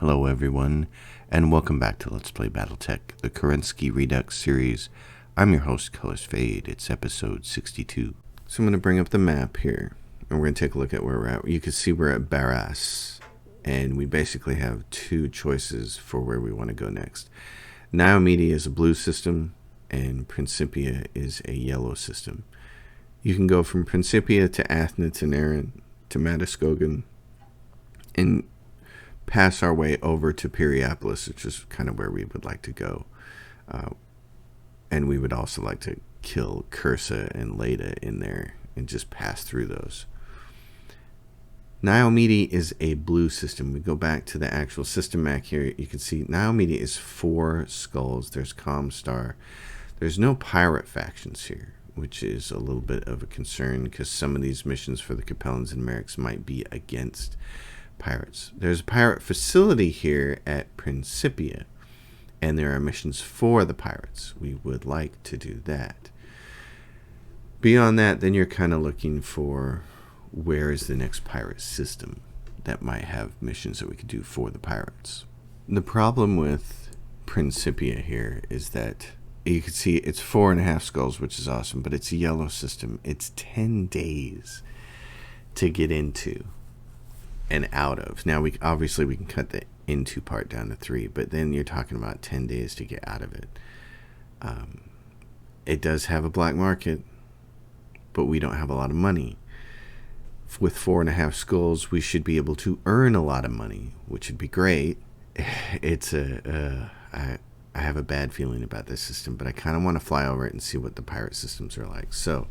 Hello everyone, and welcome back to Let's Play Battletech, the Kerensky Redux series. I'm your host, Colors Fade. It's episode 62. So I'm going to bring up the map here, and we're going to take a look at where we're at. You can see we're at Barras, and we basically have two choices for where we want to go next. Niomede is a blue system, and Principia is a yellow system. You can go from Principia to Athna to Naren to Mataskogan, and pass our way over to Periopolis, which is kind of where we would like to go. And we would also like to kill Cursa and Leda in there and just pass through those. Niomede is a blue system. We go back to the actual system map here. You can see Niomede is 4 skulls. There's Comstar. There's no pirate factions here, which is a little bit of a concern because some of these missions for the Capellans and Merrics might be against pirates. There's a pirate facility here at Principia, and there are missions for the pirates. We would like to do that. Beyond that, then you're kind of looking for where is the next pirate system that might have missions that we could do for the pirates. The problem with Principia here is that you can see it's 4.5 skulls, which is awesome, but it's a yellow system. It's 10 days to get into and out of. Now, we can cut the into part down to 3, but then you're talking about 10 days to get out of it. It does have a black market, but we don't have a lot of money. With 4.5 skulls, we should be able to earn a lot of money, which would be great. It's I have a bad feeling about this system, but I kind of want to fly over it and see what the pirate systems are like. So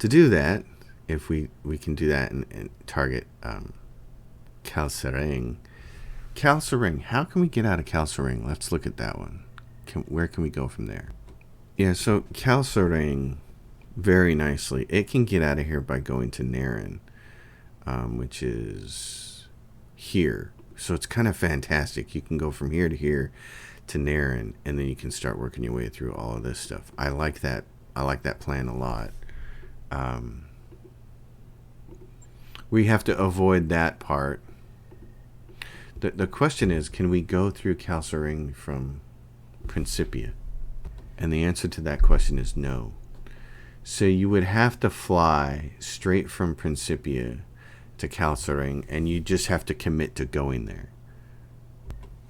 to do that, if we can do that and target Calcereng. How can we get out of Calcereng? Let's look at that one. Where can we go from there? Yeah, so Calcereng, very nicely, it can get out of here by going to Naren, which is here. So it's kind of fantastic. You can go from here to Naren, and then you can start working your way through all of this stuff. I like that. I like that plan a lot. We have to avoid that part. The question is, can we go through Calcereng from Principia? And the answer to that question is no. So you would have to fly straight from Principia to Calcereng, and you just have to commit to going there.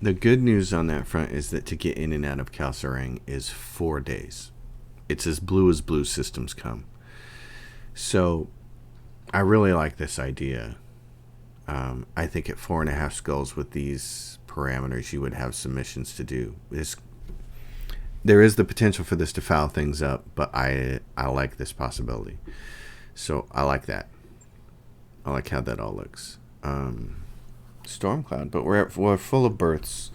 The good news on that front is that to get in and out of Calcereng is 4 days. It's as blue systems come. So I really like this idea. I think at 4.5 skulls with these parameters, you would have some missions to do. There is the potential for this to foul things up, but I like this possibility. So I like that. I like how that all looks. Stormcloud, but we're full of berths.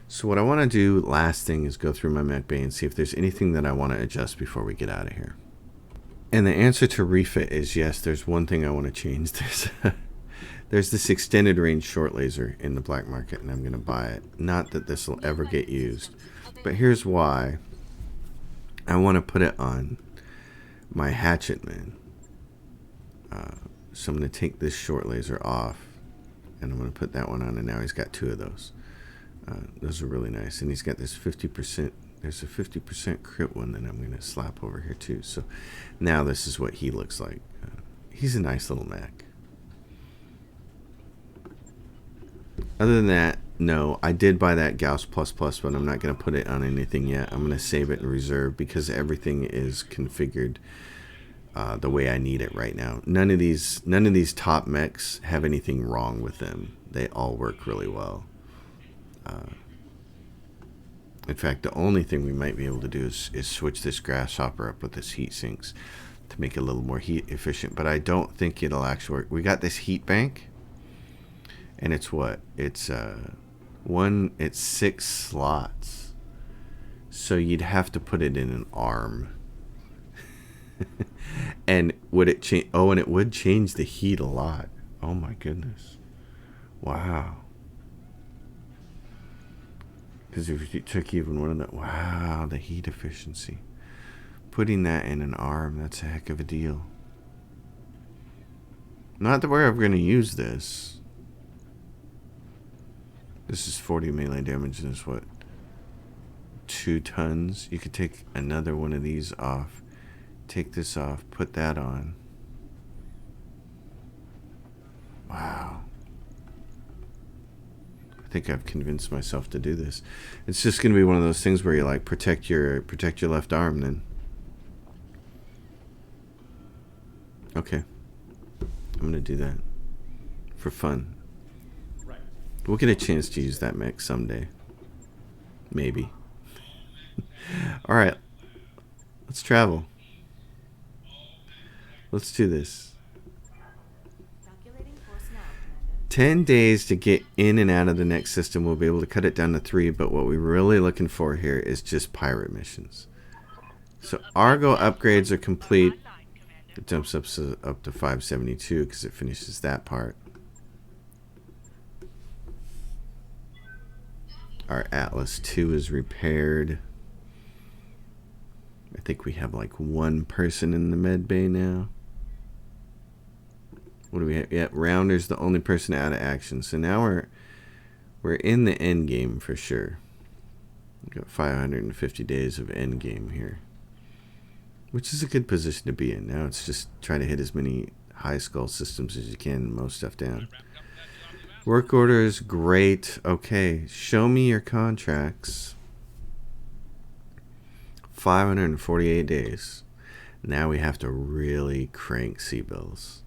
So what I want to do last thing is go through my mech bay and see if there's anything that I want to adjust before we get out of here. And the answer to refit is yes, there's one thing I want to change. There's this extended range short laser in the black market, and I'm going to buy it. Not that this will ever get used, but here's why. I want to put it on my hatchetman. So I'm going to take this short laser off, and I'm going to put that one on, and now he's got 2 of those. Those are really nice, and he's got this 50%. There's a 50% crit one that I'm going to slap over here too. So now this is what he looks like. He's a nice little mech. Other than that, no, I did buy that Gauss++, but I'm not going to put it on anything yet. I'm going to save it in reserve because everything is configured the way I need it right now. None of these top mechs have anything wrong with them. They all work really well. In fact, the only thing we might be able to do is switch this grasshopper up with this heat sinks to make it a little more heat efficient. But I don't think it'll actually work. We got this heat bank, and it's what? It's 6 slots. So you'd have to put it in an arm. And would it change? Oh, and it would change the heat a lot. Oh my goodness! Wow. Because if you took even one of the, wow, the heat efficiency. Putting that in an arm, that's a heck of a deal. Not that we're ever going to use this. This is 40 melee damage, and it's what? 2 tons? You could take another one of these off. Take this off, put that on. Wow. I think I've convinced myself to do this. It's just going to be one of those things where you like protect your left arm then. Okay. I'm going to do that for fun. We'll get a chance to use that mech someday. Maybe. All right. Let's travel. Let's do this. 10 days to get in and out of the next system. We'll be able to cut it down to 3, but what we're really looking for here is just pirate missions. So Argo upgrades are complete. It jumps up to 572 because it finishes that part. Our Atlas 2 is repaired. I think we have like 1 person in the med bay now. What do we have? Yeah, Rounder's the only person out of action. So now we're in the end game for sure. We've got 550 days of end game here, which is a good position to be in. Now it's just trying to hit as many high skull systems as you can and mow stuff down. Work order is great. Okay, show me your contracts. 548 days. Now we have to really crank C-bills.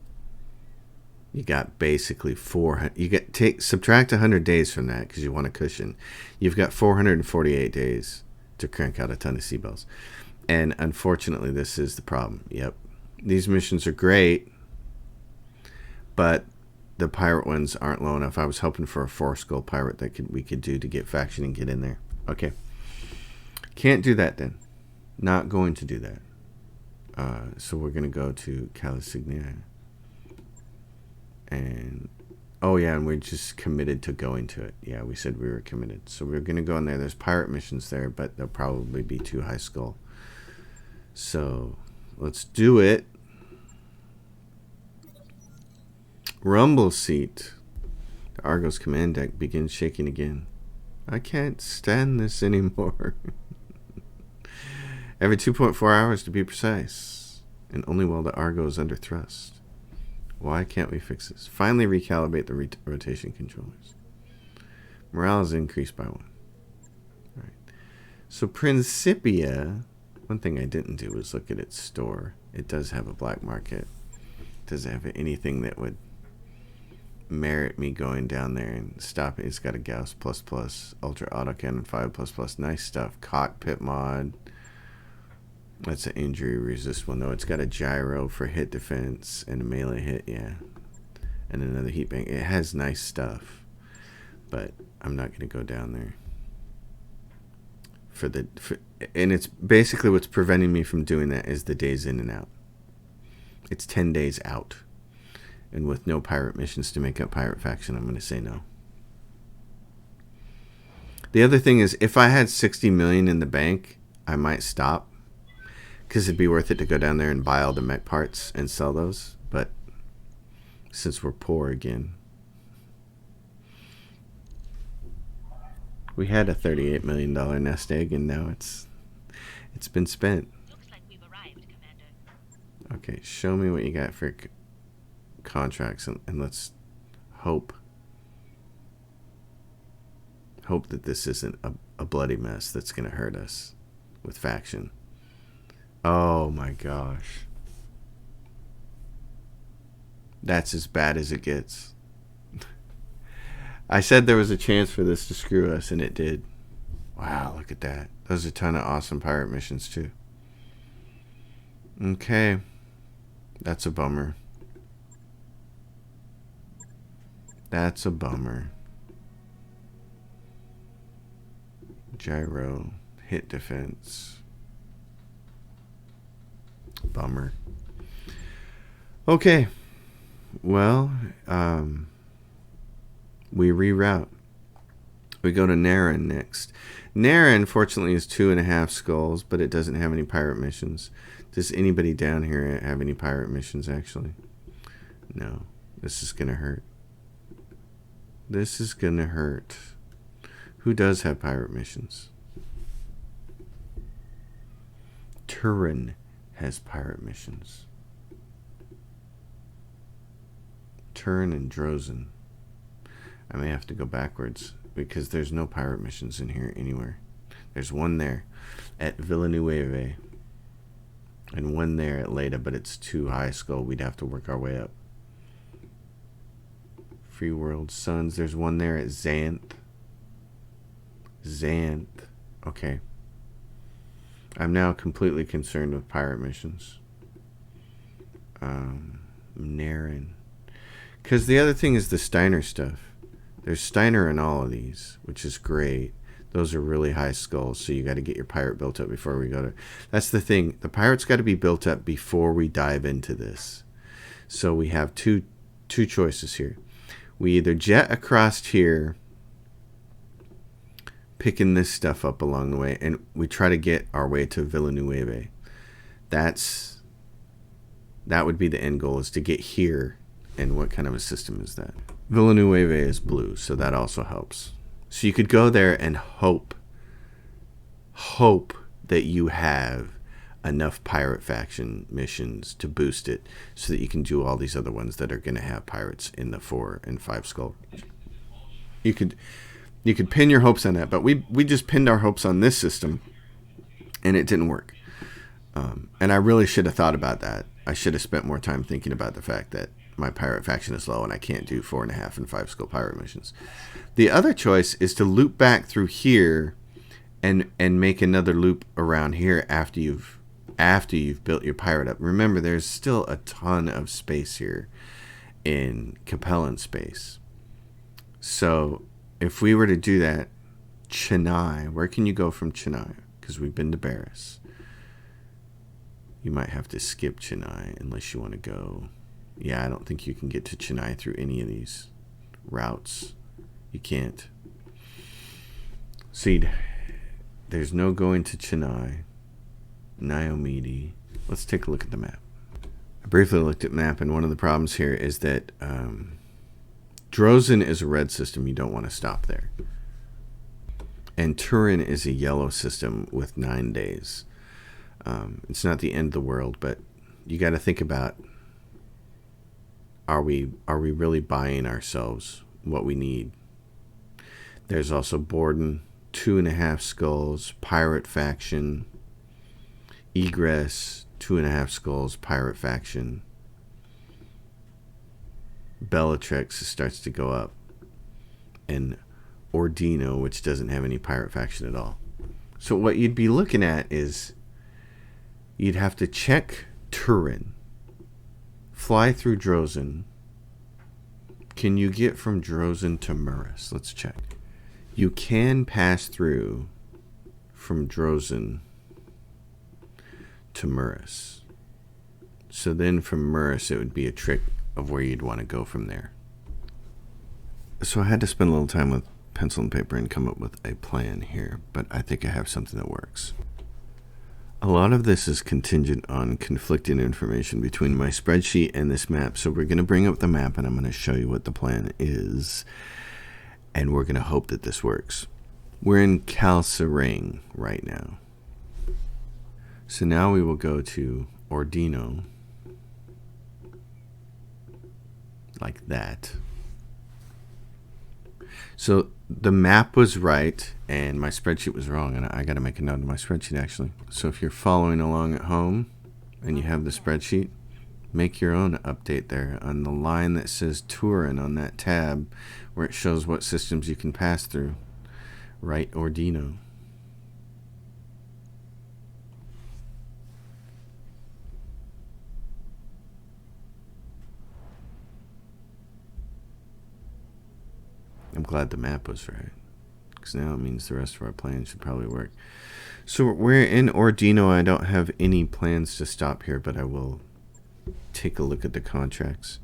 You got basically 400. You get subtract 100 days from that because you want a cushion. You've got 448 days to crank out a ton of C-bills. And unfortunately, this is the problem. Yep. These missions are great, but the pirate ones aren't low enough. I was hoping for a 4-skull pirate that we could do to get faction and get in there. Okay. Can't do that then. Not going to do that. So we're going to go to Calisignia. And, oh yeah, and we're just committed to going to it. Yeah, we said we were committed. So we're going to go in there. There's pirate missions there, but they'll probably be too high skull. So let's do it. Rumble seat. The Argos command deck begins shaking again. I can't stand this anymore. Every 2.4 hours to be precise. And only while the Argo is under thrust. Why can't we fix this? Finally recalibrate the rotation controllers. Morale is increased by 1. All right. So Principia, one thing I didn't do was look at its store. It does have a black market. Does it have anything that would merit me going down there and stopping? It's got a Gauss++, Ultra Autocannon 5++. Nice stuff. Cockpit mod. That's an injury resist one though. It's got a gyro for hit defense and a melee hit, yeah. And another heat bank. It has nice stuff. But I'm not gonna go down there. And it's basically what's preventing me from doing that is the days in and out. It's 10 days out. And with no pirate missions to make up pirate faction, I'm gonna say no. The other thing is if I had 60 million in the bank, I might stop. Because it'd be worth it to go down there and buy all the mech parts and sell those. But since we're poor again. We had a $38 million nest egg and now it's been spent. Looks like we've arrived, Commander. Okay, show me what you got for contracts and let's hope that this isn't a bloody mess that's going to hurt us with faction. Oh my gosh. That's as bad as it gets. I said there was a chance for this to screw us, and it did. Wow, look at that. Those are a ton of awesome pirate missions, too. Okay. That's a bummer. That's a bummer. Gyro. Hit defense. Bummer. Okay. Well, we reroute. We go to Naren next. Naren, fortunately, is 2.5 skulls, but it doesn't have any pirate missions. Does anybody down here have any pirate missions, actually? No. This is going to hurt. This is going to hurt. Who does have pirate missions? Turin has pirate missions. Turin and Drozen. I may have to go backwards because there's no pirate missions in here anywhere. There's one there at Villanueva and one there at Leda, but it's too high skull. We'd have to work our way up. Free World Suns. There's one there at Xanth. Okay. I'm now completely concerned with pirate missions. Naren. Because the other thing is the Steiner stuff. There's Steiner in all of these, which is great. Those are really high skulls, so you got to get your pirate built up before we go to... That's the thing. The pirate's got to be built up before we dive into this. So we have two choices here. We either jet across here, picking this stuff up along the way, and we try to get our way to Villanueva. That would be the end goal, is to get here. And what kind of a system is that? Villanueva is blue, so that also helps. So you could go there and hope that you have enough pirate faction missions to boost it so that you can do all these other ones that are going to have pirates in the 4 and 5 skull. You could pin your hopes on that, but we just pinned our hopes on this system, and it didn't work. And I really should have thought about that. I should have spent more time thinking about the fact that my pirate faction is low and I can't do 4.5 and 5 skull pirate missions. The other choice is to loop back through here and make another loop around here after you've built your pirate up. Remember, there's still a ton of space here in Capellan space. So if we were to do that, Chennai, where can you go from Chennai? Because we've been to Barris. You might have to skip Chennai unless you want to go... Yeah, I don't think you can get to Chennai through any of these routes. You can't. See, there's no going to Chennai. Niomedi. Let's take a look at the map. I briefly looked at the map, and one of the problems here is that Drozen is a red system. You don't want to stop there. And Turin is a yellow system with 9 days. It's not the end of the world, but you got to think about... Are we really buying ourselves what we need? There's also Borden, 2.5 skulls, pirate faction, Egress, 2.5 skulls, pirate faction. Battletech starts to go up, and Ordino, which doesn't have any pirate faction at all. So what you'd be looking at is you'd have to check Turin. Fly through Drozen. Can you get from Drozen to Murus? Let's check. You can pass through from Drozen to Murus. So then from Murus, it would be a trick of where you'd want to go from there. So I had to spend a little time with pencil and paper and come up with a plan here, but I think I have something that works. A lot of this is contingent on conflicting information between my spreadsheet and this map. So we're going to bring up the map and I'm going to show you what the plan is. And we're going to hope that this works. We're in Calcerang right now. So now we will go to Ordino. Like that. So the map was right and my spreadsheet was wrong, and I got to make a note of my spreadsheet actually. So if you're following along at home and you have the spreadsheet, make your own update there on the line that says Turin on that tab where it shows what systems you can pass through. Write Ordino. I'm glad the map was right, because now it means the rest of our plans should probably work. So we're in Ordino. I don't have any plans to stop here, but I will take a look at the contracts.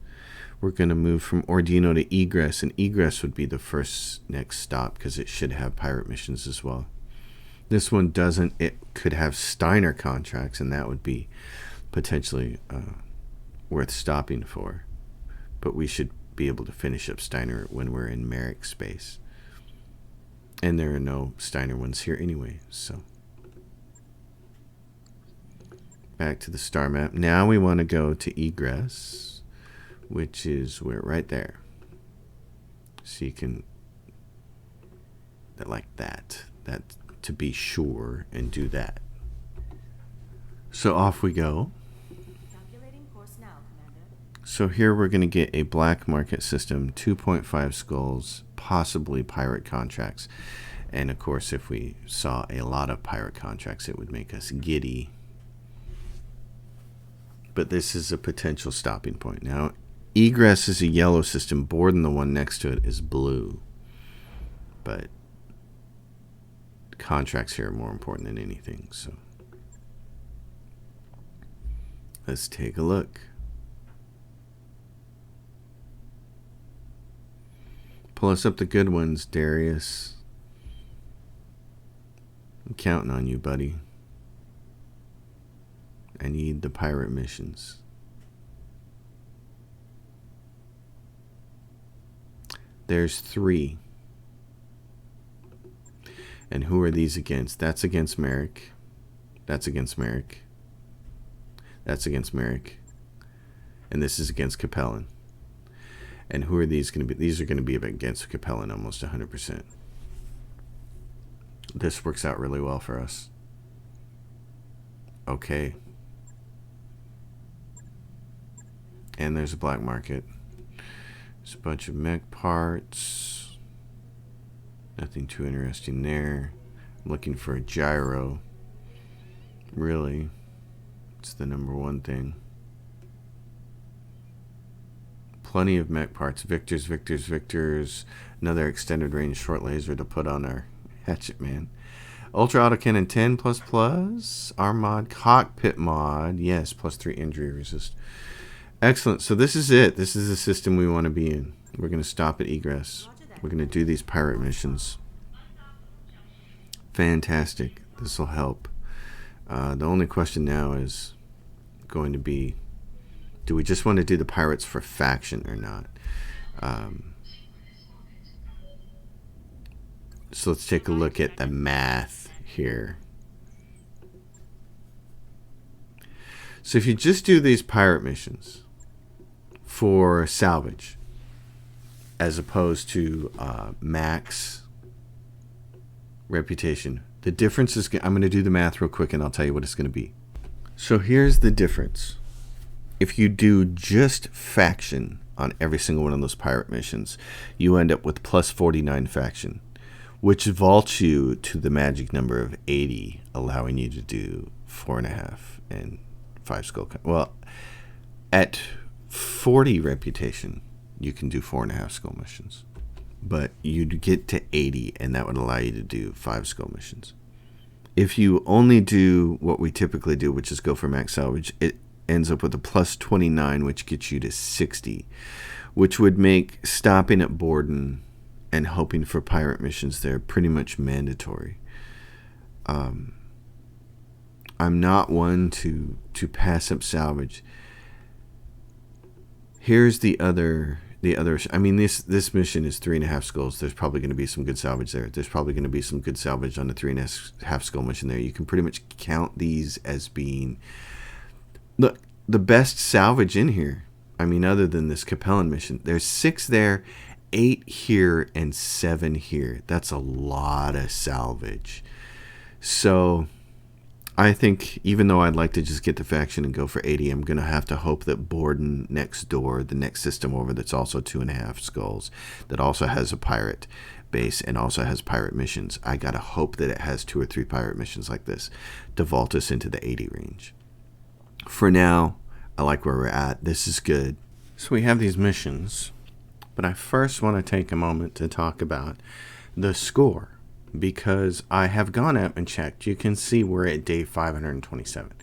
We're going to move from Ordino to Egress, and Egress would be the first next stop because it should have pirate missions as well. This one doesn't. It could have Steiner contracts, and that would be potentially worth stopping for. But we should be able to finish up Steiner when we're in Merrick space. And there are no Steiner ones here anyway, so. Back to the star map. Now we want to go to egress, which is where right there. So you can, like that to be sure, and do that. So off we go. Calculating course now, Commander. So here we're going to get a black market system, 2.5 skulls, possibly pirate contracts. And of course, if we saw a lot of pirate contracts, it would make us giddy. But this is a potential stopping point. Now, egress is a yellow system. Borden, the one next to it, is blue. But contracts here are more important than anything. So let's take a look. Pull us up the good ones, Darius. I'm counting on you, buddy. I need the pirate missions. There's 3. And who are these against? That's against Merrick. That's against Merrick. That's against Merrick. And this is against Capellan. And who are these going to be? These are going to be against Capellan almost 100%. This works out really well for us. Okay. And there's a black market. There's a bunch of mech parts. Nothing too interesting there. I'm looking for a gyro. Really, it's the #1 thing. Plenty of mech parts. Victors, Victors, Victors. Another extended range short laser to put on our hatchet man. Ultra autocannon 10++. Arm mod. Cockpit mod. Yes, +3 injury resist. Excellent. So this is it. This is the system we want to be in. We're going to stop at egress. We're going to do these pirate missions. Fantastic. This will help. The only question now is going to be, do we just want to do the pirates for faction or not? So let's take a look at the math here. So if you just do these pirate missions for salvage, as opposed to max reputation, the difference is, I'm going to do the math real quick and I'll tell you what it's going to be. So here's the difference. If you do just faction on every single one of those pirate missions, you end up with +49 faction, which vaults you to the magic number of 80, allowing you to do 4.5 and 5 skull. Well, at 40 reputation, you can do 4.5 skull missions, but you'd get to 80, and that would allow you to do 5 skull missions. If you only do what we typically do, which is go for max salvage, it ends up with a +29, which gets you to 60, which would make stopping at Borden and hoping for pirate missions there pretty much mandatory. I'm not one to pass up salvage. Here's the other. I mean, this mission is 3.5 skulls. There's probably going to be some good salvage there. There's probably going to be some good salvage on the 3.5 skull mission there. You can pretty much count these as being the best salvage in here. I mean, other than this Capellan mission, there's 6 there, 8 here, and 7 here. That's a lot of salvage. So I think even though I'd like to just get the faction and go for 80, I'm going to have to hope that Borden next door, the next system over that's also 2.5 skulls, that also has a pirate base and also has pirate missions, I got to hope that it has 2 or 3 pirate missions like this to vault us into the 80 range. For now, I like where we're at. This is good. So we have these missions, but I first want to take a moment to talk about the score, because I have gone up and checked. You can see we're at day 527.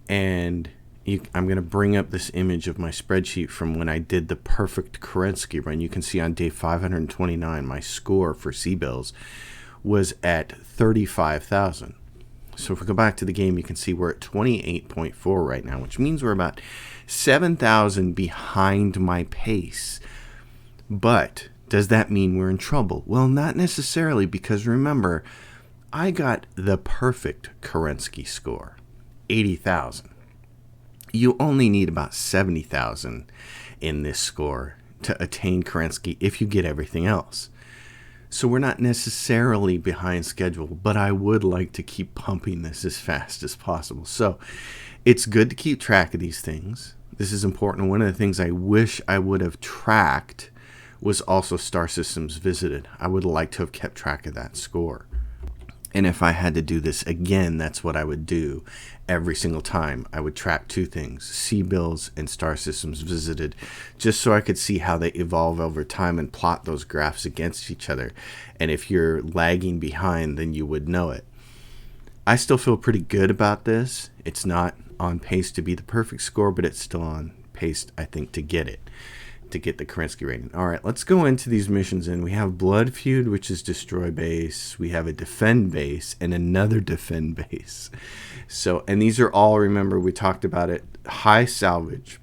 And I'm going to bring up this image of my spreadsheet from when I did the perfect Kerensky run. You can see on day 529, my score for C-Bills was at 35,000. So if we go back to the game, you can see we're at 28.4 right now, which means we're about 7,000 behind my pace. But Does that mean we're in trouble? Well, not necessarily, because remember, I got the perfect Kerensky score, 80,000. You only need about 70,000 in this score to attain Kerensky if you get everything else. So we're not necessarily behind schedule, but I would like to keep pumping this as fast as possible. So it's good to keep track of these things. This is important. One of the things I wish I would have tracked was also star systems visited. I would like to have kept track of that score. And if I had to do this again, that's what I would do every single time. I would track two things, C-bills and star systems visited, just so I could see how they evolve over time and plot those graphs against each other. And if you're lagging behind, then you would know it. I still feel pretty good about this. It's not on pace to be the perfect score, but it's still on pace, I think, to get it. To get the Kerensky rating. All right, let's go into these missions. And we have Blood Feud, which is destroy base. We have a defend base and another defend base. So, and these are all, remember, we talked about it, high salvage.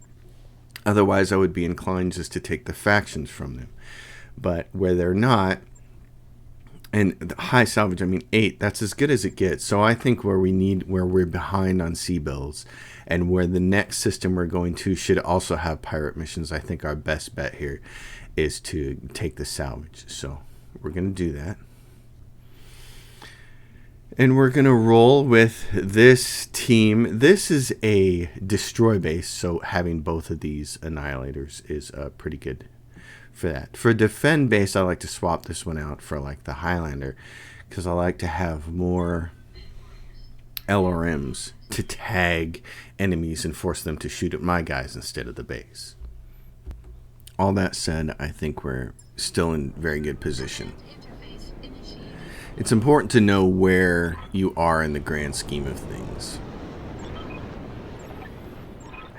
Otherwise, I would be inclined just to take the factions from them. But where they're not, and the high salvage, I mean 8, that's as good as it gets. So I think where we're behind on C-bills, and where the next system we're going to should also have pirate missions, I think our best bet here is to take the salvage. So we're going to do that. And we're going to roll with this team. This is a destroy base, so having both of these annihilators is pretty good for that. For defend base, I like to swap this one out for like the Highlander, because I like to have more LRMs to tag enemies and force them to shoot at my guys instead of the base. All that said, I think we're still in very good position. It's important to know where you are in the grand scheme of things.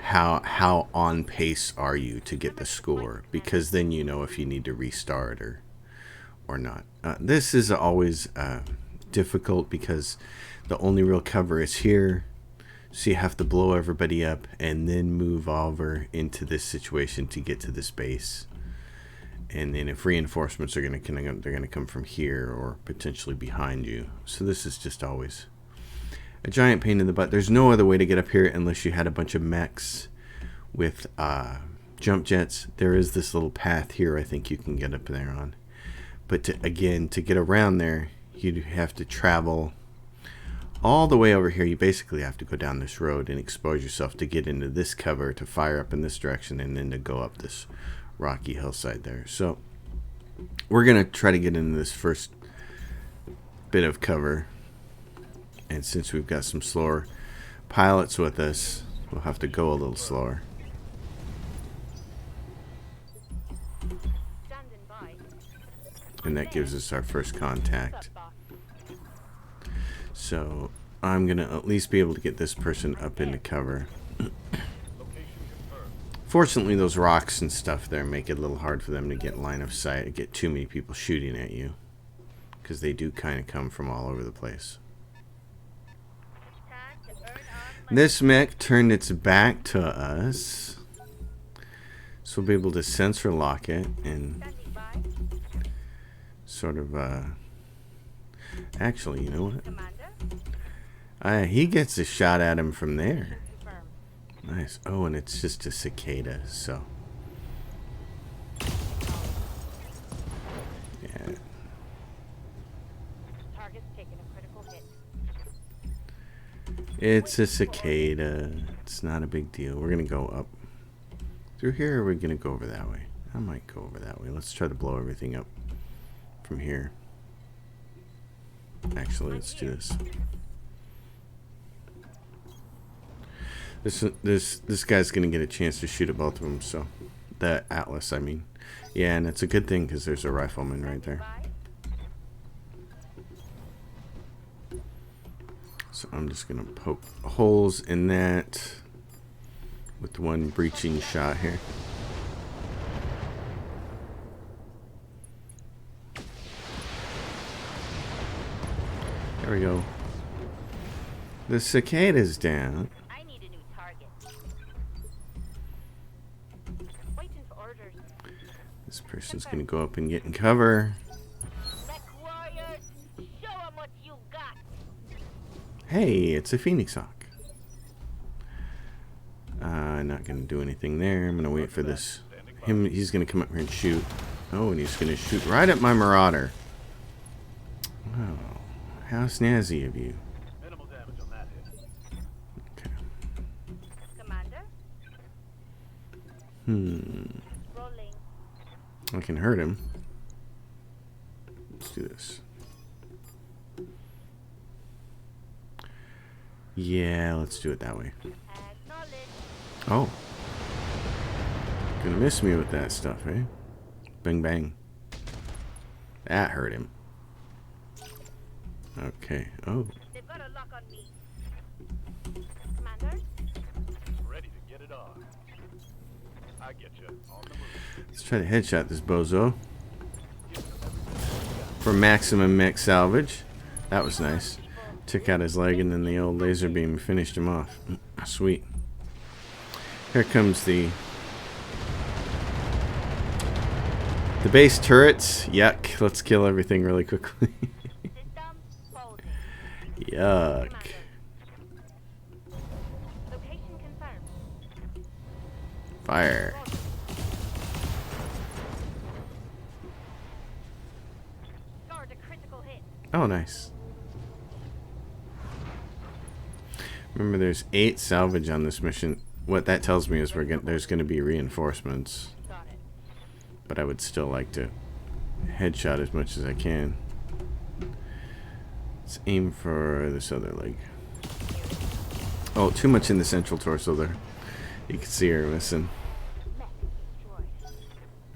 How on pace are you to get the score? Because then you know if you need to restart or not. This is always difficult because the only real cover is here. So you have to blow everybody up and then move over into this situation to get to this base. And then if reinforcements are they're going to come from here or potentially behind you. So this is just always a giant pain in the butt. There's no other way to get up here unless you had a bunch of mechs with jump jets. There is this little path here I think you can get up there on. But to get around there, you'd have to travel all the way over here. You basically have to go down this road and expose yourself to get into this cover, to fire up in this direction, and then to go up this rocky hillside there. So we're going to try to get into this first bit of cover. And since we've got some slower pilots with us, we'll have to go a little slower. And that gives us our first contact. So I'm going to at least be able to get this person up into cover. Fortunately, those rocks and stuff there make it a little hard for them to get line of sight, get too many people shooting at you, because they do kind of come from all over the place. This mech turned its back to us, so we'll be able to sensor lock it and sort of actually, you know what, he gets a shot at him from there. Nice. Oh, and it's just a cicada, so yeah. It's a cicada. It's not a big deal. We're gonna go up through here, or we're gonna go over that way. I might go over that way. Let's try to blow everything up from here. Actually, let's do this. This guy's gonna get a chance to shoot at both of them. So, the Atlas, I mean, yeah, and it's a good thing because there's a rifleman right there. So I'm just gonna poke holes in that with one breaching shot here. There we go. The cicada's down. I need a new target. Waiting for orders. This Person's gonna go up and get in cover. Required. Show 'em what you got. Hey, it's a Phoenix Hawk. Not gonna do anything there. I'm gonna wait for this. He's gonna come up here and shoot. Oh, and he's gonna shoot right at my Marauder. Wow, how snazzy of you. Minimal damage on that hit. Okay. Commander. Rolling. I can hurt him. Let's do this. Yeah, let's do it that way. Acknowledge. Oh. Gonna miss me with that stuff, eh? Bang bang. That hurt him. Okay. Oh. They've got a lock on me. Commander. Ready to get it on. I get you. On the move. Let's try to headshot this bozo. For maximum mech salvage. That was nice. Took out his leg and then the old laser beam finished him off. Sweet. Here comes the base turrets. Yuck. Let's kill everything really quickly. System folding. Yuck. Location confirmed. Fire. Guard a critical hit. Oh, nice. Remember, there's 8 salvage on this mission. What that tells me is there's going to be reinforcements. Got it. But I would still like to headshot as much as I can. Let's aim for this other leg. Oh, too much in the central torso there. You can see her missing. Mech destroyed.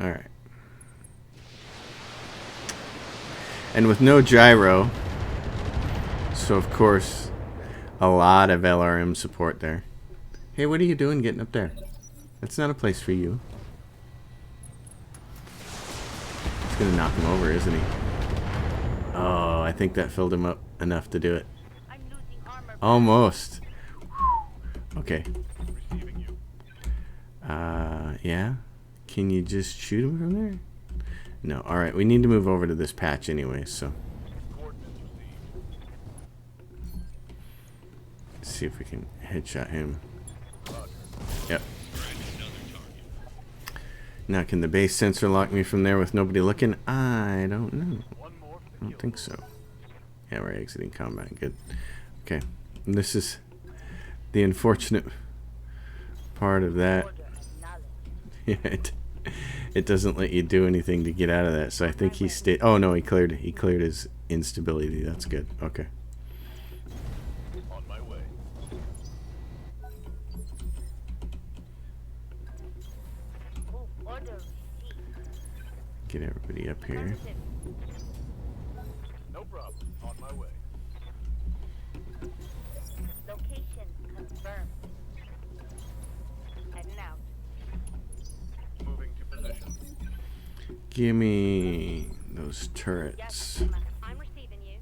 Alright. And with no gyro, so of course, a lot of LRM support there. Hey, what are you doing getting up there? That's not a place for you. He's gonna knock him over, isn't he? Oh, I think that filled him up enough to do it. I'm losing armor. Almost. Okay. Receiving you. Yeah? Can you just shoot him from there? No. Alright, we need to move over to this patch anyway, so. Coordinates received. Let's see if we can headshot him. Roger. Yep. Now, can the base sensor lock me from there with nobody looking? I don't know. One more for I the don't kill. think so. Yeah, we're exiting combat. Good. Okay. And this is the unfortunate part of that. Order acknowledged. Yeah, it doesn't let you do anything to get out of that. So I think he stayed. Oh no, he cleared his instability. That's good. Okay. On my way. Move order received. Get everybody up here. Affirmative. No problem. On my way. Location confirmed. Heading out. Moving to position. Give me those Yes, turrets. Commander. I'm receiving you.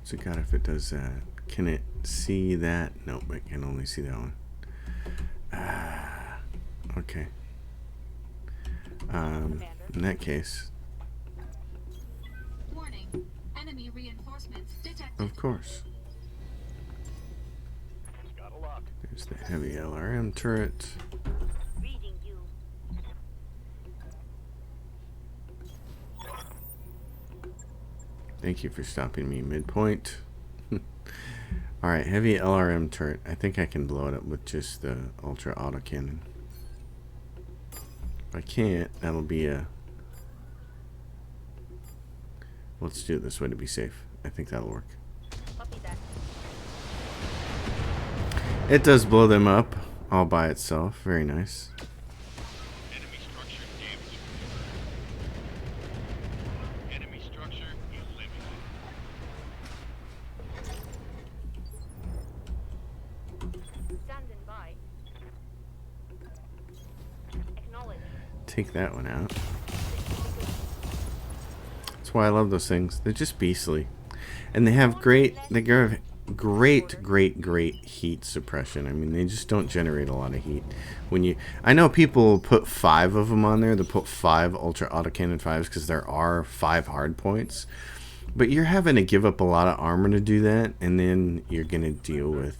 Cicada, if it does that, can it see that? Nope, it can only see that one. Okay. In that case, Warning. Enemy reinforcements detected. of course. Got a lock. There's the heavy LRM turret. Reading you. Thank you for stopping me midpoint. Alright, heavy LRM turret. I think I can blow it up with just the ultra autocannon. If I can't, that'll be a... Let's do it this way to be safe. I think that'll work. Copy that. It does blow them up all by itself. Very nice. Enemy structure damaged. Enemy structure eliminated. Standing by. Acknowledge. Take that one out. That's why I love those things. They're just beastly. And they have great... They great heat suppression. I mean, they just don't generate a lot of heat. I know people put 5 of them on there. They put 5 ultra autocannon 5s because there are 5 hard points. But you're having to give up a lot of armor to do that, and then you're going to deal with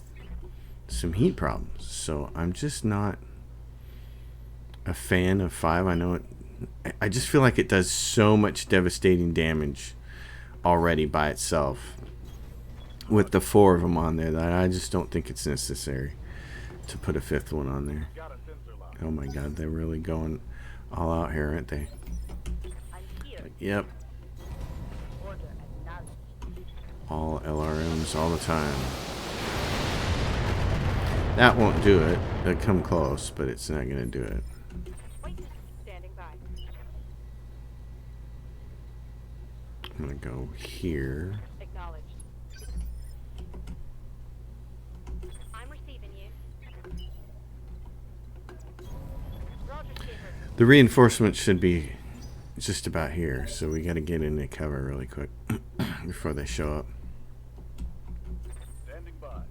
some heat problems. So I'm just not a fan of 5. I know it. I just feel like it does so much devastating damage already by itself with the 4 of them on there that I just don't think it's necessary to put a 5th one on there. Got a sensor lock. Oh my god, they're really going all out here, aren't they? I'm here. Yep. Order acknowledged. All LRMs all the time. That won't do it. It'll come close, but it's not going to do it. Wait. Standing by. I'm going to go here. Acknowledged. I'm receiving you. Roger, Skipper. The reinforcements should be just about here, so we got to get into cover really quick before they show up. Standing by.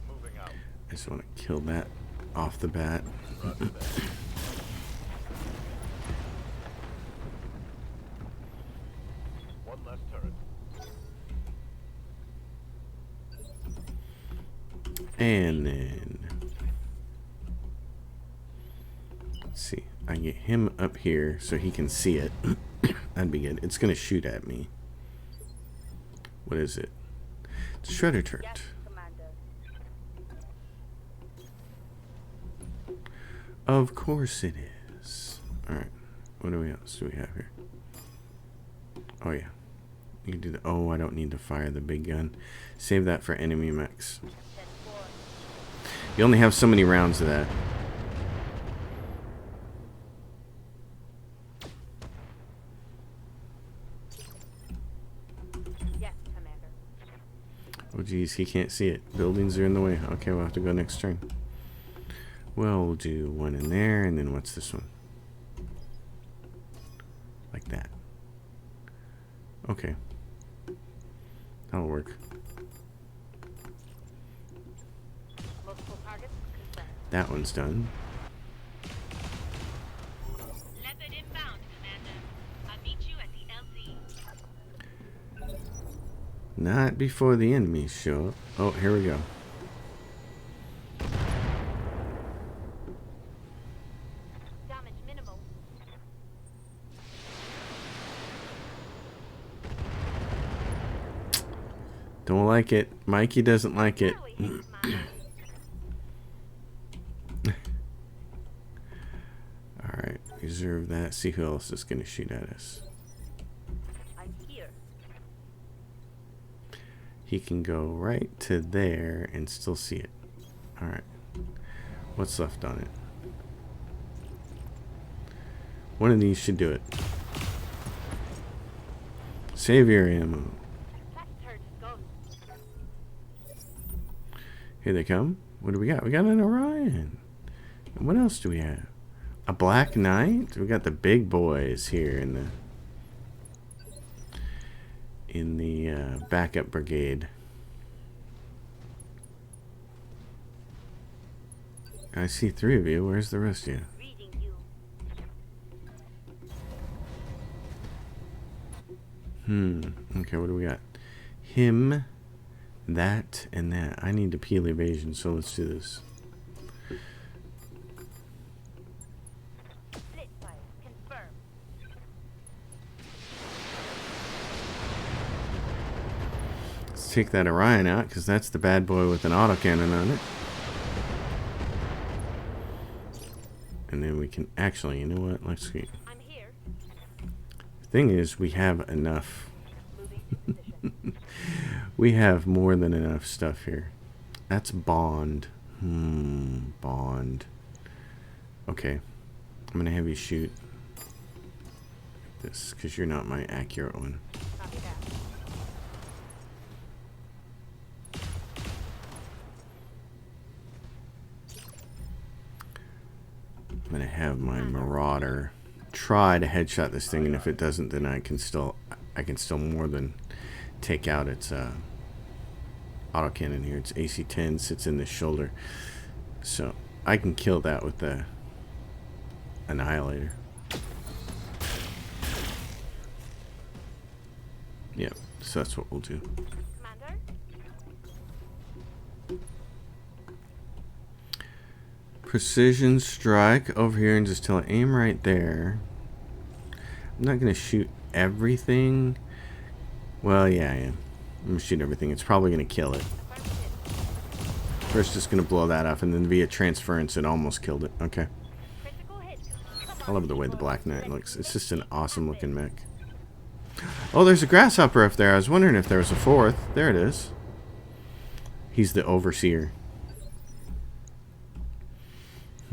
Moving out. I just want to kill that off the bat. Roger that. One less turret. And then let's see. I get him up here so he can see it. That'd be good. It's gonna shoot at me. What is it? It's a shredder turret. Yes, Commander. Of course it is. Alright. What else do we have here? Oh yeah. You can do the I don't need to fire the big gun. Save that for enemy mechs. 10-4. You only have so many rounds of that. Yes, Commander. Oh geez, he can't see it. Buildings are in the way. Okay, we'll have to go next turn. Well, we'll do one in there, and then what's this one? Like that. Okay. That'll work. Multiple targets confirmed. That one's done. Leopard inbound, Commander. I'll meet you at the LZ. Not before the enemies show up. Oh, here we go. Damage minimal. Don't like it. Mikey doesn't like it. Barely hit, Commander. Alright, reserve that. See who else is going to shoot at us. I'm here. He can go right to there and still see it. Alright. What's left on it? One of these should do it. Save your ammo. That turret is gone. Here they come. What do we got? We got an Orion. And what else do we have? A Black Knight? We got the big boys here in the backup brigade. I see 3 of you. Where's the rest of you? Reading you. Okay, what do we got? Him, that, and that. I need to peel evasion, so let's do this. Split fire confirmed. Let's take that Orion out, because that's the bad boy with an autocannon on it. And then we can actually, you know what? Let's see. I'm here. Thing is, we have enough. Moving to position. We have more than enough stuff here. That's Bond. Bond. Okay. I'm gonna have you shoot this, because you're not my accurate one. Copy that. I'm gonna have my Marauder try to headshot this thing, and if it doesn't, then I can still I can still more than take out its autocannon here. Its AC-10 sits in the shoulder. So I can kill that with the Annihilator. Yep, so that's what we'll do. Commander? Precision strike over here and just tell it aim right there. I'm not going to shoot everything. Well, yeah, I am. I'm going to shoot everything. It's probably going to kill it. First, just going to blow that up, and then via transference, it almost killed it. Okay. Critical hit. I love the way the Black Knight looks. It's just an awesome looking mech. Oh, there's a grasshopper up there. I was wondering if there was a fourth. There it is. He's the overseer.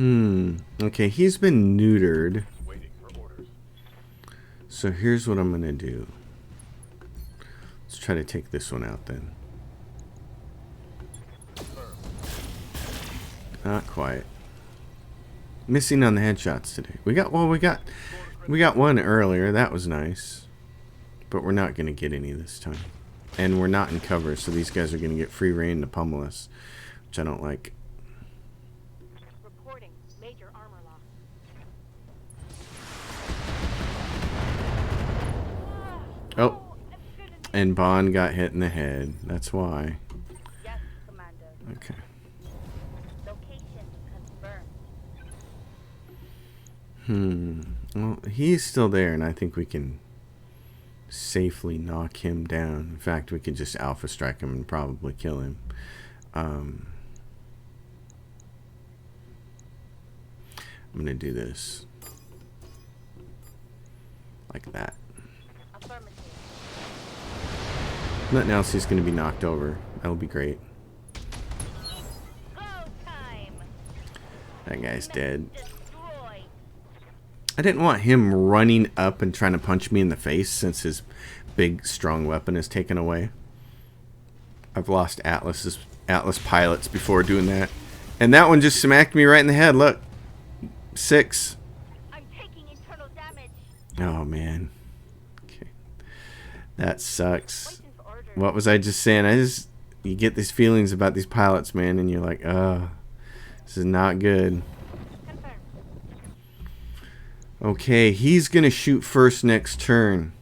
Okay, he's been neutered. Waiting for orders. So here's what I'm going to do. Let's try to take this one out then. Not quite. Missing on the headshots today. We got one earlier. That was nice. But we're not going to get any this time. And we're not in cover, so these guys are going to get free reign to pummel us, which I don't like. Reporting major armor loss. Oh, and Bond got hit in the head. That's why. Yes, Commander. Okay. Location confirmed. Well, he's still there, and I think we can safely knock him down. In fact, we could just alpha strike him and probably kill him. I'm going to do this. Like that. Affirmative. Nothing else, he's going to be knocked over. That'll be great. Go time. That guy's dead. Destroy. I didn't want him running up and trying to punch me in the face since his big, strong weapon is taken away. I've lost Atlas pilots before doing that. And that one just smacked me right in the head. Look. 6. I'm taking internal damage. Oh, man. Okay. That sucks. Waiting for orders. What was I just saying? You get these feelings about these pilots, man, and you're like, oh, this is not good. Confirmed. Okay, he's going to shoot first next turn.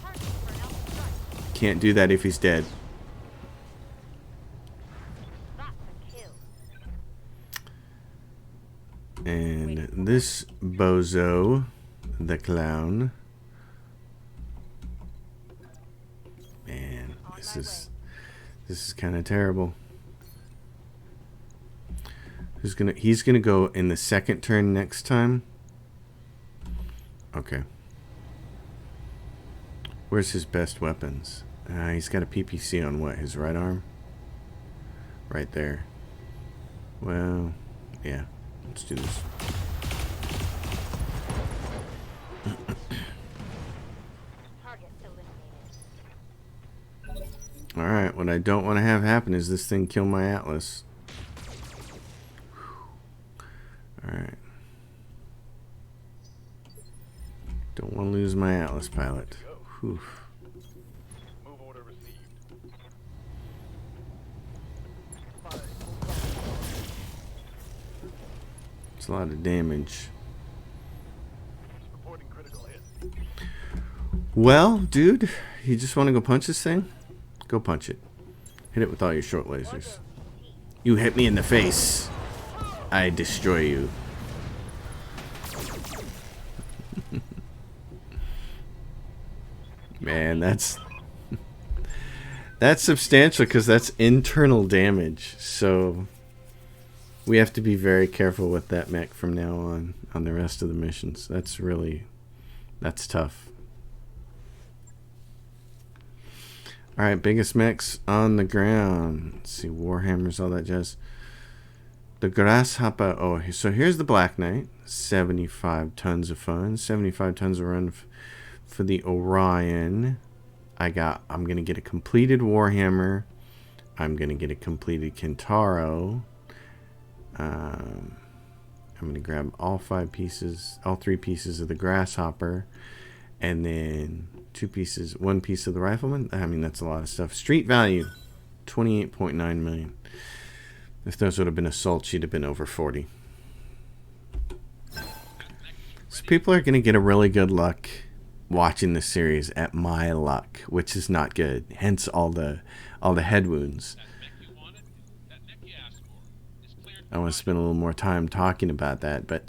Target for an alpha strike. Can't do that if he's dead. That's a kill. And this bozo, the clown. Man, this is kind of terrible. He's gonna go in the second turn next time. Okay. Where's his best weapons? He's got a PPC on what? His right arm? Right there. Well, yeah. Let's do this. Target eliminated. Alright, what I don't want to have happen is this thing kill my Atlas. Alright. Don't want to lose my Atlas pilot. Whew. Move order received. It's a lot of damage. Reporting critical hit. Well, dude, you just want to go punch this thing? Go punch it. Hit it with all your short lasers. You hit me in the face. I destroy you. Man, that's substantial because that's internal damage. So we have to be very careful with that mech from now on the rest of the missions. That's tough. Alright, biggest mechs on the ground. Let's see, Warhammers, all that jazz. The Grasshopper. Oh, so here's the Black Knight. 75 tons of fun. 75 tons of run for the Orion. I'm going to get a completed Warhammer. I'm going to get a completed Kintaro. I'm going to grab all 5 pieces, all 3 pieces of the grasshopper, and then 2 pieces, 1 piece of the rifleman. I mean, that's a lot of stuff. Street value, 28.9 million. If those would have been assaults, she'd have been over 40. So people are going to get a really good luck watching this series at my luck, which is not good. Hence all the head wounds. I want to spend a little more time talking about that, but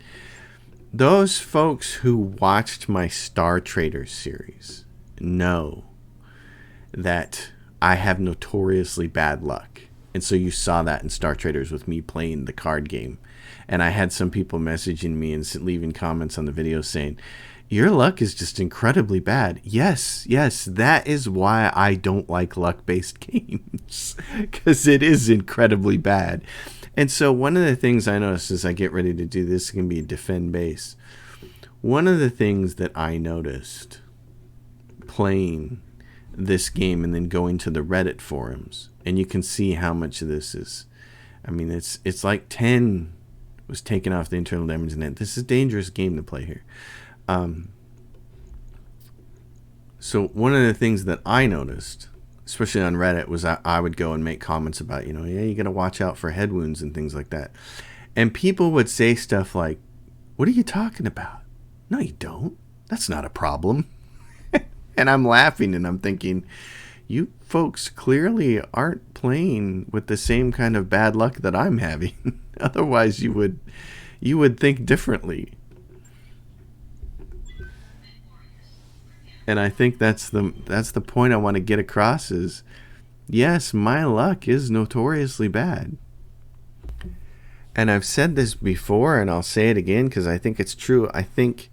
those folks who watched my Star Traders series know that I have notoriously bad luck. And so you saw that in Star Traders with me playing the card game. And I had some people messaging me and leaving comments on the video saying, your luck is just incredibly bad. Yes, that is why I don't like luck-based games. Because it is incredibly bad. And so one of the things I noticed as I get ready to do this, can be defend base. One of the things that I noticed playing this game and then going to the Reddit forums, and you can see how much of this is, I mean, it's like 10 was taken off the internal damage net. This is a dangerous game to play here. So one of the things that I noticed, especially on Reddit, was I would go and make comments about, yeah, you got to watch out for head wounds and things like that. And people would say stuff like, what are you talking about? No, you don't. That's not a problem. And I'm laughing and I'm thinking, you folks clearly aren't playing with the same kind of bad luck that I'm having. Otherwise, you would think differently. And I think that's the point I want to get across is, yes, my luck is notoriously bad. And I've said this before, and I'll say it again because I think it's true. I think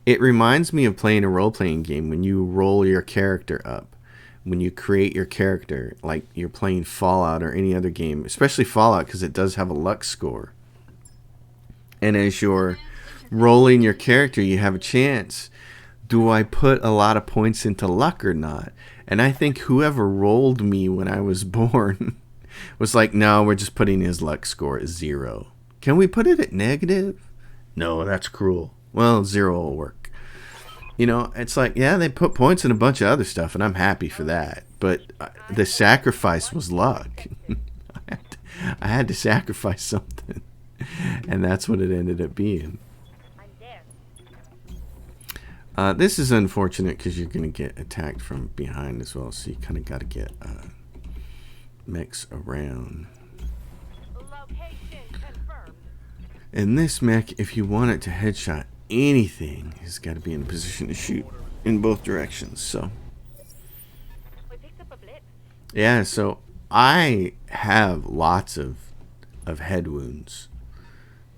it reminds me of playing a role-playing game when you roll your character up. When you create your character, like you're playing Fallout or any other game, especially Fallout because it does have a luck score. And as you're rolling your character, you have a chance. Do I put a lot of points into luck or not? And I think whoever rolled me when I was born was like, no, we're just putting his luck score at 0. Can we put it at negative? No, that's cruel. Well, 0 will work. It's like, yeah, they put points in a bunch of other stuff, and I'm happy for that. But the sacrifice was luck. I had to sacrifice something. And that's what it ended up being. This is unfortunate because you're going to get attacked from behind as well. So you kind of got to get mechs around. And this mech, if you want it to headshot anything, has got to be in a position to shoot in both directions. So yeah, so I have lots of head wounds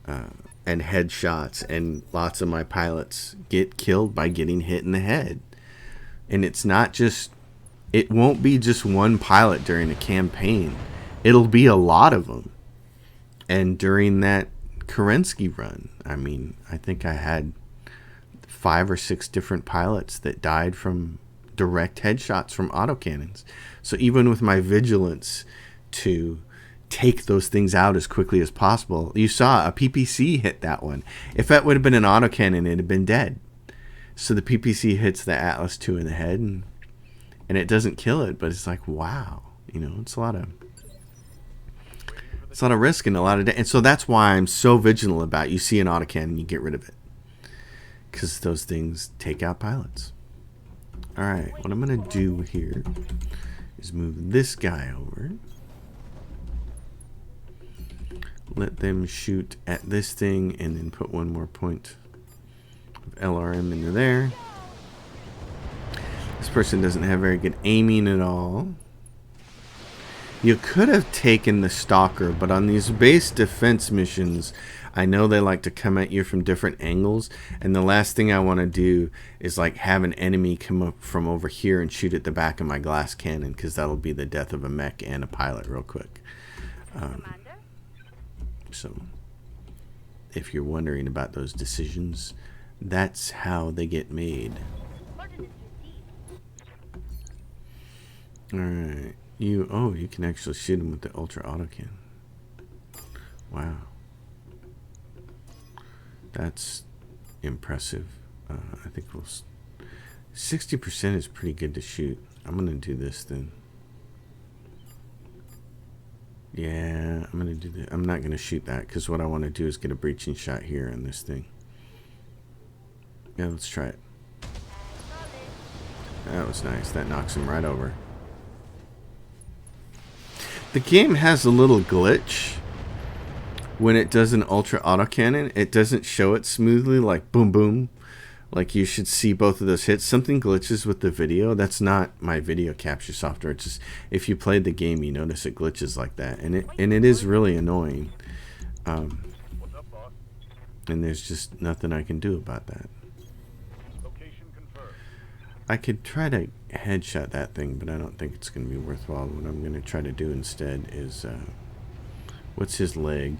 and headshots, and lots of my pilots get killed by getting hit in the head. And it won't be just one pilot during a campaign. It'll be a lot of them. And during that Kerensky run, I mean, I think I had 5 or 6 different pilots that died from direct headshots from autocannons. So even with my vigilance to take those things out as quickly as possible, you saw a PPC hit that one. If that would have been an autocannon, it'd have been dead. So the PPC hits the Atlas II in the head, and it doesn't kill it, but it's like, wow, it's a lot of risk and a lot of and so that's why I'm so vigilant about, you see an autocannon, you get rid of it, because those things take out pilots. All right, what I'm gonna do here is move this guy over. Let them shoot at this thing, and then put one more point of LRM into there. This person doesn't have very good aiming at all. You could have taken the Stalker, but on these base defense missions, I know they like to come at you from different angles, and the last thing I want to do is like have an enemy come up from over here and shoot at the back of my glass cannon, because that'll be the death of a mech and a pilot real quick. So if you're wondering about those decisions, that's how they get made. Alright. You can actually shoot him with the ultra autocan. Wow. That's impressive. I think 60% is pretty good to shoot. I'm gonna do this then. Yeah, I'm gonna do that. I'm not gonna shoot that because what I want to do is get a breaching shot here on this thing. Yeah, let's try it. That was nice. That knocks him right over. The game has a little glitch. When it does an ultra autocannon, it doesn't show it smoothly, like boom boom. Like you should see both of those hits. Something glitches with the video. That's not my video capture software. It's just if you played the game, you notice it glitches like that, and it is really annoying. What's up, boss? And there's just nothing I can do about that. Location confirmed. I could try to headshot that thing, but I don't think it's going to be worthwhile. What I'm going to try to do instead is, what's his leg?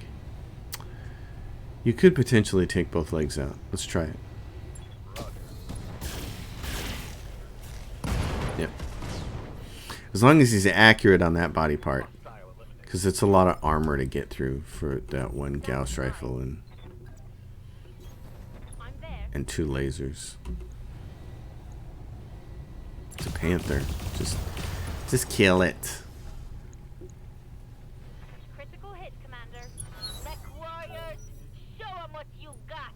You could potentially take both legs out. Let's try it. Yep. As long as he's accurate on that body part. Because it's a lot of armor to get through for that one Gauss rifle and I'm there. 2 lasers. It's a panther. Just kill it. Critical hit, Commander. Mech warriors, show 'em what you got.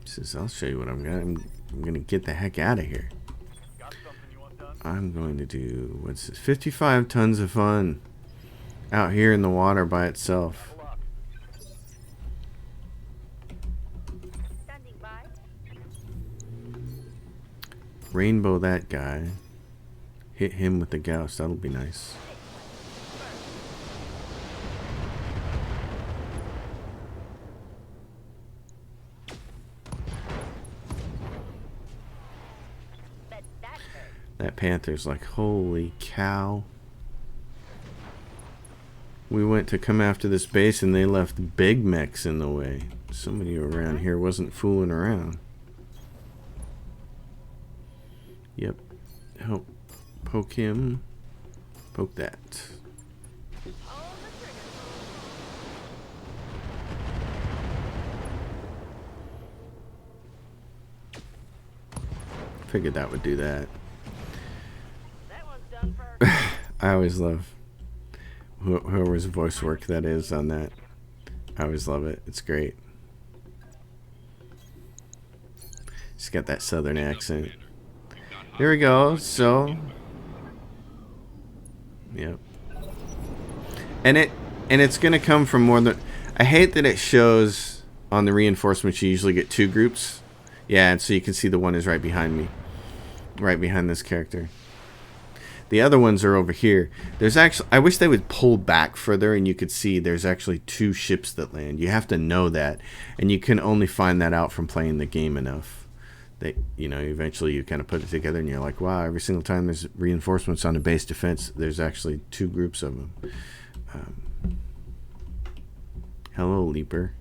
Says, I'll show you what I'm gonna. I'm gonna get the heck out of here. Got something you want done? I'm going to do, what's this? 55 tons of fun out here in the water by itself. Level up. Standing by. Rainbow that guy. Hit him with the Gauss. That'll be nice. Bet that hurt. That panther's like, holy cow. We went to come after this base and they left big mechs in the way. Somebody around here wasn't fooling around. Yep. Help. Poke him. Poke that. Pull the trigger. Figured that would do that. That one's done for. I always love whoever's voice work that is on that. I always love it. It's great. She's got that southern accent. Here we go. So, yep. And it's gonna come from more than. I hate that it shows on the reinforcements. You usually get 2 groups. Yeah, and so you can see the one is right behind me, right behind this character. The other ones are over here. There's actually, I wish they would pull back further and you could see there's actually 2 ships that land. You have to know that, and you can only find that out from playing the game enough. That, you know, eventually you kind of put it together and you're like, wow, every single time there's reinforcements on a base defense, there's actually 2 groups of them. Hello, Leaper.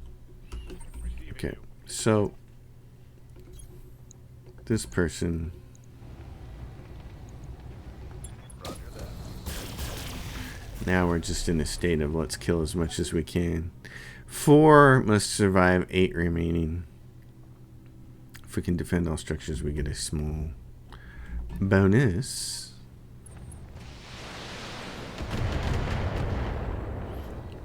Okay, so this person. Now we're just in a state of let's kill as much as we can. 4 must survive, 8 remaining. If we can defend all structures, we get a small bonus.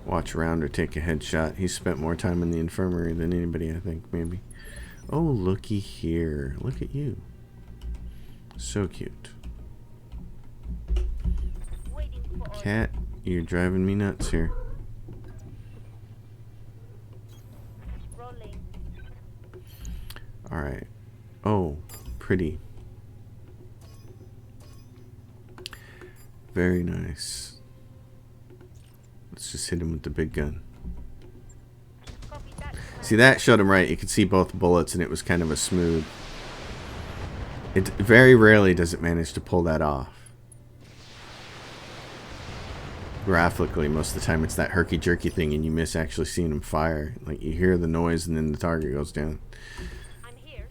Watch around or take a headshot. He spent more time in the infirmary than anybody, I think, maybe. Oh, looky here. Look at you. So cute. Waiting for orders. Cat, you're driving me nuts here. Rolling. Alright. Oh, pretty. Very nice. Let's just hit him with the big gun. Copy that. See, that showed him right. You could see both bullets and it was kind of a smooth. It very rarely does it manage to pull that off. Graphically, most of the time it's that herky-jerky thing and you miss actually seeing him fire. Like, you hear the noise and then the target goes down. I'm here.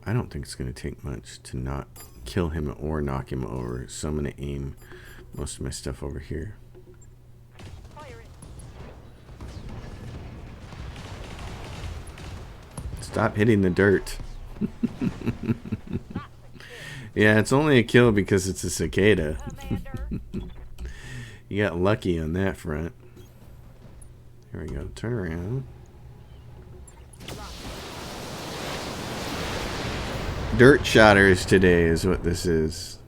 I don't think it's going to take much to not kill him or knock him over, so I'm going to aim most of my stuff over here. Fire it. Stop hitting the dirt. Yeah, it's only a kill because it's a cicada. Commander. You got lucky on that front. Here we go. Turn around. Dirt shotters today is what this is.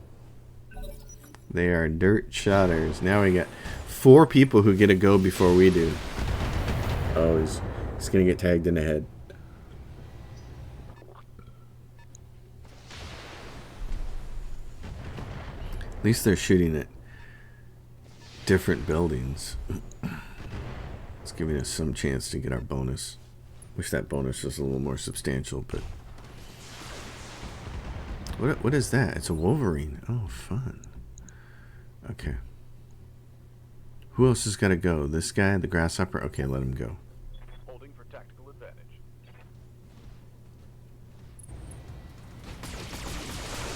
They are dirt shotters. Now we got 4 people who get a go before we do. Oh, he's gonna get tagged in the head. At least they're shooting at different buildings. It's giving us some chance to get our bonus. Wish that bonus was a little more substantial, but what is that? It's a Wolverine. Oh, fun. Okay. Who else has got to go? This guy, the grasshopper? Okay, let him go. Holding for tactical advantage.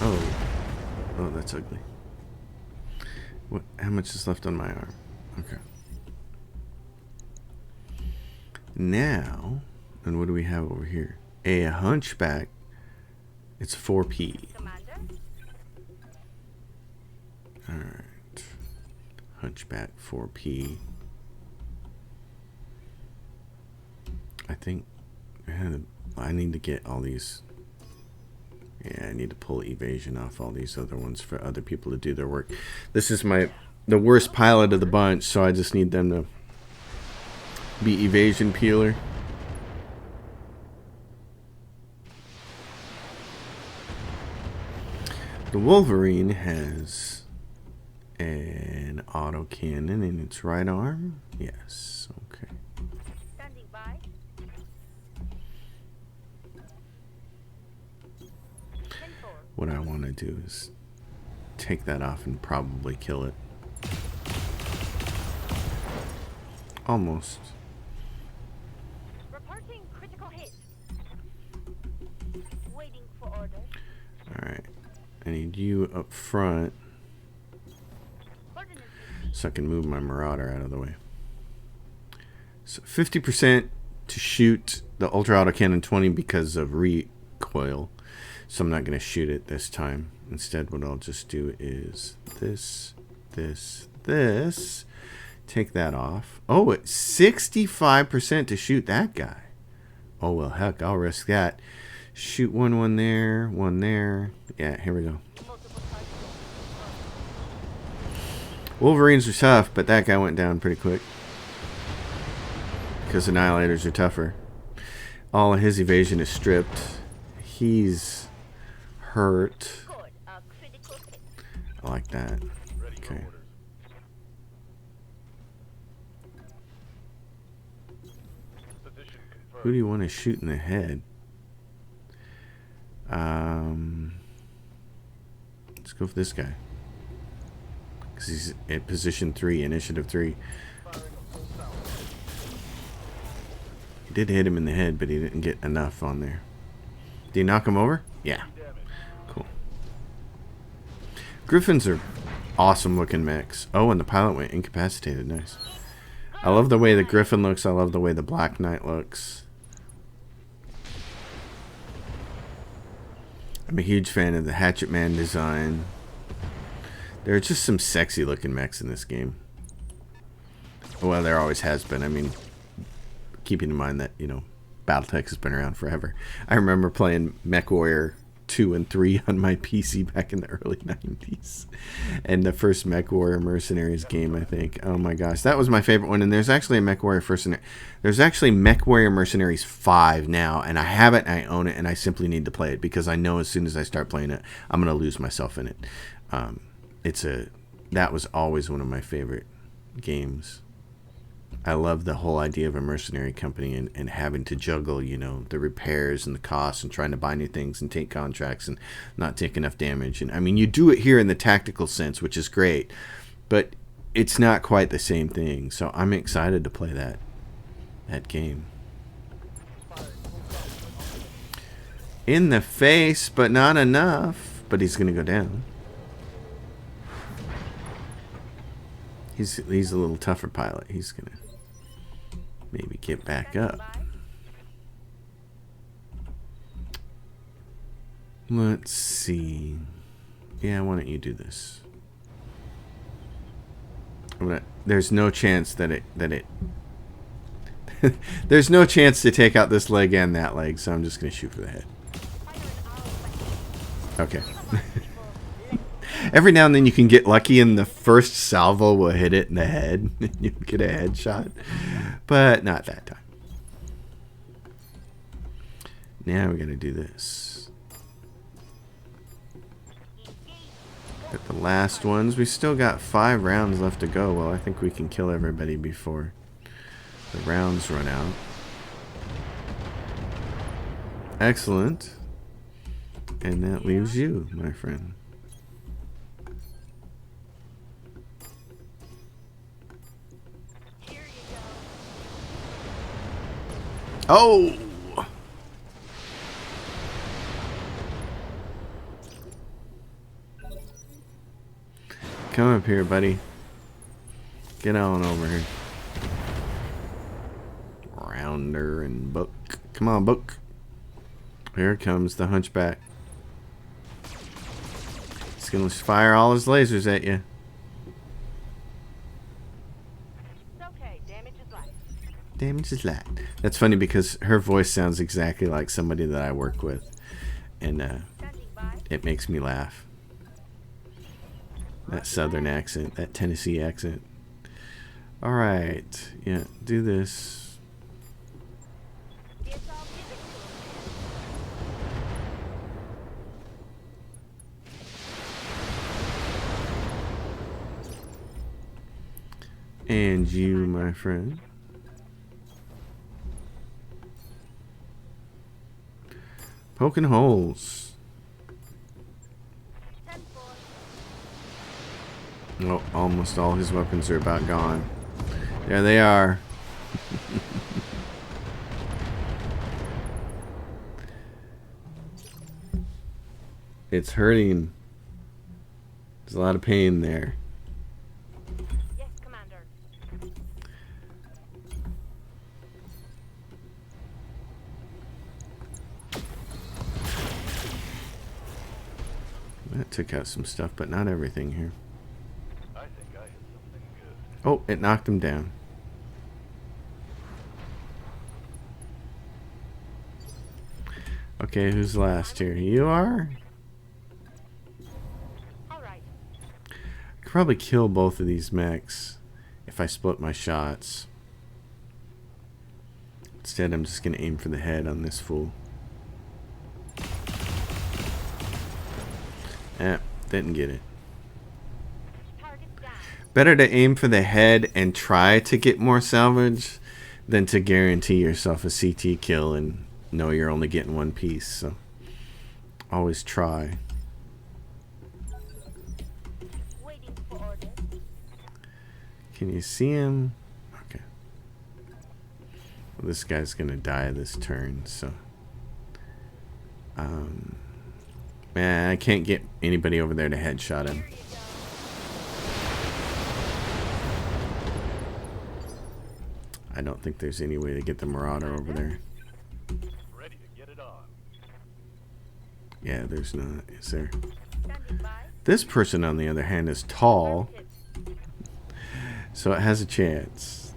Oh, that's ugly. What? How much is left on my arm? Okay. Now, and what do we have over here? A hunchback. It's 4P. Commander. Alright. Hunchback 4P. I think I need to get all these. Yeah, I need to pull evasion off all these other ones for other people to do their work. This is the worst pilot of the bunch, so I just need them to be evasion peeler. The Wolverine has an autocannon in its right arm. Yes, okay. Standing by. What I want to do is take that off and probably kill it. Almost. Reporting critical hit. Waiting for orders. Alright. I need you up front Ordnance so I can move my Marauder out of the way. So 50% to shoot the Ultra Autocannon 20 because of recoil. So I'm not going to shoot it this time. Instead, what I'll just do is this. Take that off. Oh, it's 65% to shoot that guy. Oh, well, heck, I'll risk that. Shoot one there, one there. Yeah, here we go. multiple targets. Wolverines are tough, but that guy went down pretty quick. Because Annihilators are tougher. All of his evasion is stripped. He's hurt. Scored a critical hit. I like that. Ready for Okay. orders. Position confirmed. Who do you want to shoot in the head? Let's go for this guy. Because he's at position 3, initiative 3. Firing a full salvo. He did hit him in the head, but he didn't get enough on there. Did he knock him over? Yeah. Damage. Cool. Griffins are awesome looking mechs. Oh, and the pilot went incapacitated. Nice. I love the way the Griffin looks. I love the way the Black Knight looks. I'm a huge fan of the Hatchet Man design. There are just some sexy looking mechs in this game. Well, there always has been. I mean, keeping in mind that, Battletech has been around forever. I remember playing MechWarrior 2 and 3 on my PC back in the early 90s. And the first MechWarrior Mercenaries game, I think. Oh my gosh, that was my favorite one. And there's actually a there's actually MechWarrior Mercenaries 5 now, and I have it, and I own it, and I simply need to play it because I know as soon as I start playing it, I'm going to lose myself in it. That was always one of my favorite games. I love the whole idea of a mercenary company and having to juggle, the repairs and the costs and trying to buy new things and take contracts and not take enough damage. And I mean, you do it here in the tactical sense, which is great, but it's not quite the same thing. So I'm excited to play that game. In the face, but not enough. But he's going to go down. He's a little tougher pilot. He's going to maybe get back up. Let's see. Yeah, why don't you do this? There's no chance that it there's no chance to take out this leg and that leg, so I'm just gonna shoot for the head. Okay. Every now and then you can get lucky and the first salvo will hit it in the head and you get a headshot. But not that time. Now we gotta do this. Got the last ones. We still got 5 rounds left to go. Well, I think we can kill everybody before the rounds run out. Excellent. And that leaves you, my friend. Oh! Come up here, buddy. Get on over here. Rounder and Book. Come on, Book. Here comes the hunchback. He's gonna fire all his lasers at you. It's okay. Damage is light. Damage is light. That's funny because her voice sounds exactly like somebody that I work with. And Standing by. it makes me laugh. That southern accent, that Tennessee accent. Alright, yeah, do this. It's all given to him. And you, my friend. Poking holes. 10-4. Oh, almost all his weapons are about gone. There they are. It's hurting. There's a lot of pain there. Yes, Commander. That took out some stuff, but not everything here. I think I hit something good. Oh, it knocked him down. Okay, who's last here? You are? All right. I could probably kill both of these mechs if I split my shots. Instead, I'm just going to aim for the head on this fool. Didn't get it. Target down. Better to aim for the head and try to get more salvage than to guarantee yourself a CT kill and know you're only getting one piece. So always try. Waiting for orders. Can you see him? Okay. Well, this guy's gonna die this turn, so man, I can't get anybody over there to headshot him. Here you go. I don't think there's any way to get the Marauder over there. Ready to get it on. Yeah, there's not, is there? Standing by. This person, on the other hand, is tall, Affirmative. so it has a chance.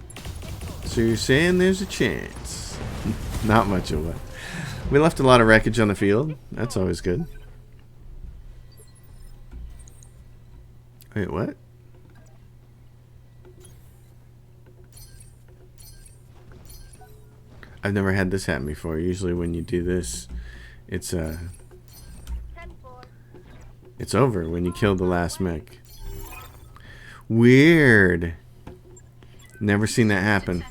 So you're saying there's a chance? Not much of it. We left a lot of wreckage on the field. That's always good. Wait, what? I've never had this happen before. Usually when you do this, it's 10-4. it's over when you kill the last mech. Weird. Never seen that happen.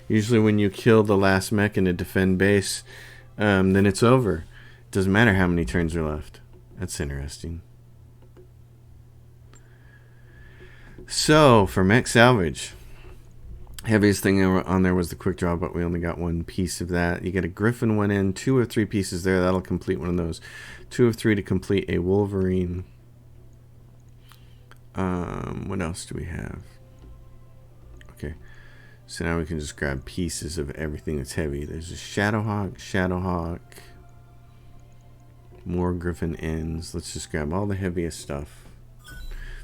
Usually when you kill the last mech in a defend base, then it's over. It doesn't matter how many turns are left. That's interesting. So, for mech salvage, heaviest thing on there was the quick draw, but we only got one piece of that. You get a Griffin one in, 2 or 3 pieces there. That'll complete one of those. 2 of 3 to complete a Wolverine. What else do we have? Okay. So now we can just grab pieces of everything that's heavy. There's a Shadowhawk, more Griffin ends. Let's just grab all the heaviest stuff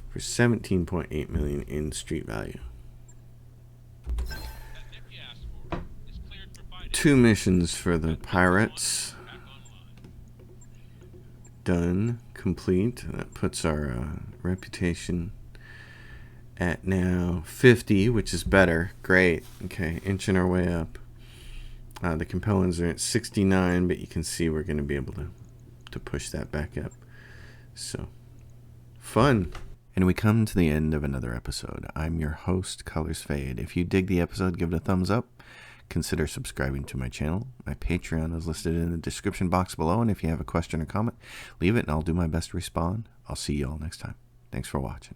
for 17.8 million in street value. 2 missions for the pirates. Done. Complete. That puts our reputation at now 50, which is better. Great. Okay, inching our way up. The compellings are at 69, but you can see we're going to be able to push that back up. So, fun. And we come to the end of another episode. I'm your host, Colors Fade. If you dig the episode, give it a thumbs up. Consider subscribing to my channel. My Patreon is listed in the description box below, and if you have a question or comment, leave it and I'll do my best to respond. I'll see you all next time. Thanks for watching.